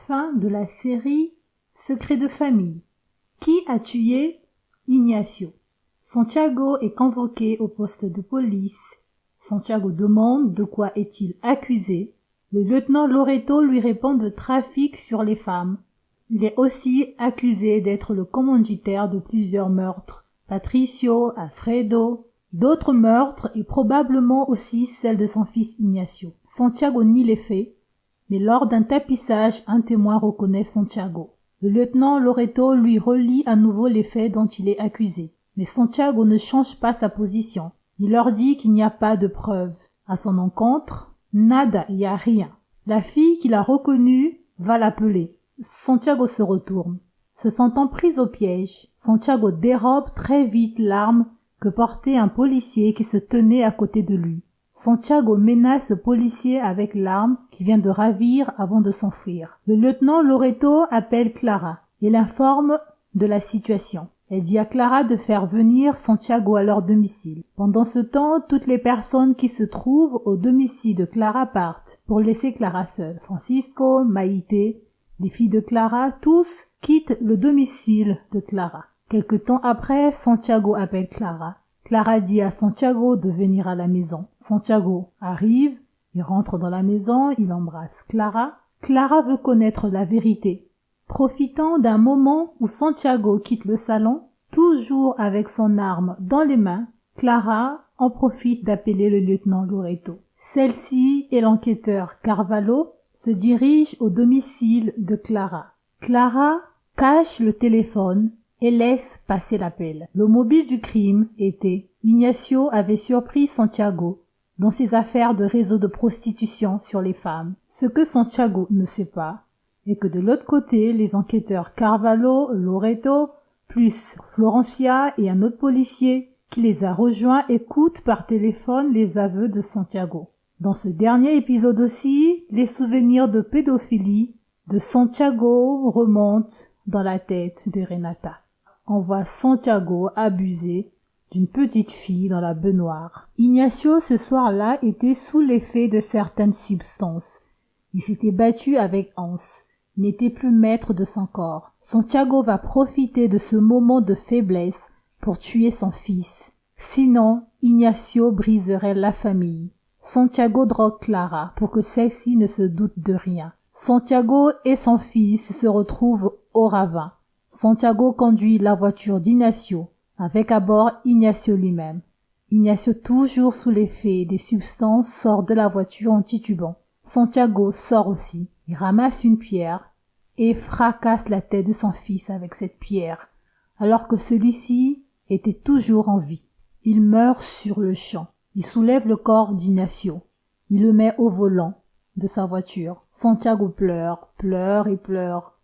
Fin de la série Secret de famille. Qui a tué Ignacio? Santiago est convoqué au poste de police. Santiago demande de quoi est-il accusé. Le lieutenant Loreto lui répond de trafic sur les femmes. Il est aussi accusé d'être le commanditaire de plusieurs meurtres. Patricio, Alfredo, d'autres meurtres et probablement aussi celle de son fils Ignacio. Santiago nie les faits, mais lors d'un tapissage, un témoin reconnaît Santiago. Le lieutenant Loreto lui relie à nouveau les faits dont il est accusé. Mais Santiago ne change pas sa position. Il leur dit qu'il n'y a pas de preuves. À son encontre, nada, il n'y a rien. La fille qu'il a reconnue va l'appeler. Santiago se retourne. Se sentant prise au piège, Santiago dérobe très vite l'arme que portait un policier qui se tenait à côté de lui. Santiago menace le policier avec l'arme qui vient de ravir avant de s'enfuir. Le lieutenant Loreto appelle Clara et l'informe de la situation. Elle dit à Clara de faire venir Santiago à leur domicile. Pendant ce temps, toutes les personnes qui se trouvent au domicile de Clara partent pour laisser Clara seule. Francisco, Maïté, les filles de Clara, tous quittent le domicile de Clara. Quelque temps après, Santiago appelle Clara. Clara dit à Santiago de venir à la maison. Santiago arrive, il rentre dans la maison, il embrasse Clara. Clara veut connaître la vérité. Profitant d'un moment où Santiago quitte le salon, toujours avec son arme dans les mains, Clara en profite d'appeler le lieutenant Loreto. Celle-ci et l'enquêteur Carvalho se dirigent au domicile de Clara. Clara cache le téléphone et laisse passer l'appel. Le mobile du crime était Ignacio avait surpris Santiago dans ses affaires de réseau de prostitution sur les femmes. Ce que Santiago ne sait pas est que de l'autre côté, les enquêteurs Carvalho, Loreto, plus Florencia et un autre policier qui les a rejoints écoutent par téléphone les aveux de Santiago. Dans ce dernier épisode aussi, les souvenirs de pédophilie de Santiago remontent dans la tête de Renata. On voit Santiago abuser d'une petite fille dans la baignoire. Ignacio, ce soir-là, était sous l'effet de certaines substances. Il s'était battu avec Hans. Il n'était plus maître de son corps. Santiago va profiter de ce moment de faiblesse pour tuer son fils. Sinon, Ignacio briserait la famille. Santiago drogue Clara pour que celle-ci ne se doute de rien. Santiago et son fils se retrouvent au ravin. Santiago conduit la voiture d'Ignacio, avec à bord Ignacio lui-même. Ignacio, toujours sous l'effet des substances, sort de la voiture en titubant. Santiago sort aussi. Il ramasse une pierre et fracasse la tête de son fils avec cette pierre, alors que celui-ci était toujours en vie. Il meurt sur le champ. Il soulève le corps d'Ignacio. Il le met au volant de sa voiture. Santiago pleure, pleure et pleure.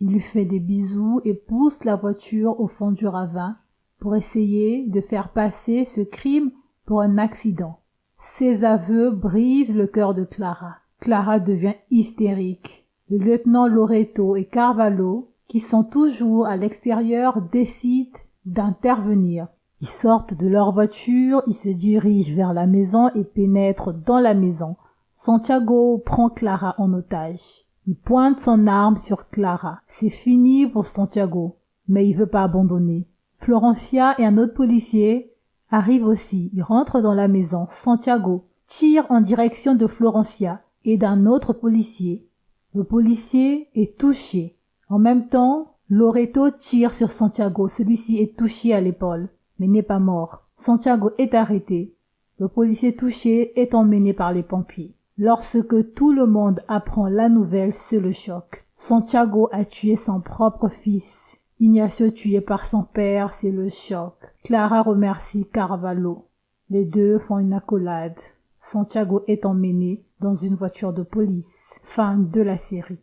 Il lui fait des bisous et pousse la voiture au fond du ravin pour essayer de faire passer ce crime pour un accident. Ses aveux brisent le cœur de Clara. Clara devient hystérique. Le lieutenant Loreto et Carvalho, qui sont toujours à l'extérieur, décident d'intervenir. Ils sortent de leur voiture, ils se dirigent vers la maison et pénètrent dans la maison. Santiago prend Clara en otage. Il pointe son arme sur Clara. C'est fini pour Santiago, mais il veut pas abandonner. Florencia et un autre policier arrivent aussi. Ils rentrent dans la maison. Santiago tire en direction de Florencia et d'un autre policier. Le policier est touché. En même temps, Loreto tire sur Santiago. Celui-ci est touché à l'épaule, mais n'est pas mort. Santiago est arrêté. Le policier touché est emmené par les pompiers. Lorsque tout le monde apprend la nouvelle, c'est le choc. Santiago a tué son propre fils. Ignacio tué par son père, c'est le choc. Clara remercie Carvalho. Les deux font une accolade. Santiago est emmené dans une voiture de police. Fin de la série.